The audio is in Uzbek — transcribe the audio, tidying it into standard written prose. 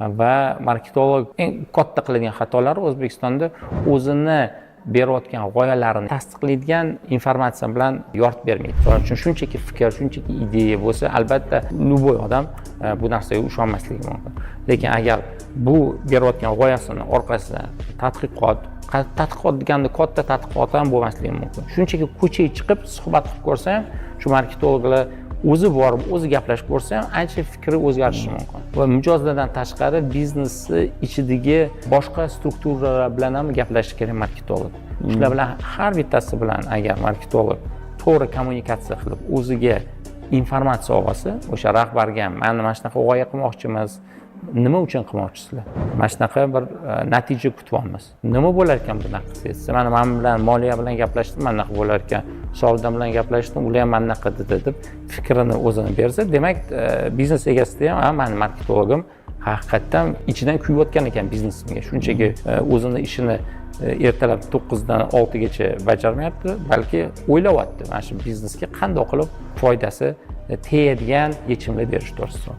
va marketolog eng katta qiladigan xatolari O'zbekistonda o'zini berayotgan g'oyalarini tasdiqlaydigan informatsiya bilan yoritib bermaydi. Misol uchun shunchaki fikr, shunchaki ideya bo'lsa, albatta любой odam bu narsaga ishonmasligi mumkin. Lekin agar bu berayotgan g'oyasini orqasidan tadqiqot deganda katta tadqiqot ham bo'lmasligi mumkin. Shunchaki ko'chaga chiqib suhbat qilib ko'rsa ham, shu marketologlar o'zi borib, o'zi gaplashib ko'rsa ham ancha fikri o'zgarishi mumkin. Va mijozlardan tashqari biznesni ichidagi boshqa strukturalar bilan ham gaplashish kerak marketolog. Shular bilan har bittasi bilan agar marketolog to'g'ri kommunikatsiya qilib, o'ziga informatsiya olsa, o'sha rahbarga mana shunaqa g'oya qilmoqchimiz, nima uchun qilmoqchisizlar? Mana shunaqa bir natija kutyapmiz. Nima bo'lar ekan bunaqa qilsangiz? Mana men bilan moliya bilan gaplashdim, mana bunaqa bo'lar ekan. Savdo bilan gaplashdim, ular ham mana bunaqa dedi deb fikrini o'zini bersa, demak biznes egasida ham meni marketologim haqiqatdan ichidan kuyayotgan ekan biznesimga. Shunchaki o'zini ishini ertalab 9 dan 6 gacha bajarmayapti, balki o'ylayapti. Mana shu biznesga qanday qilib foydasi tegadigan yechimlar berish to'g'risida.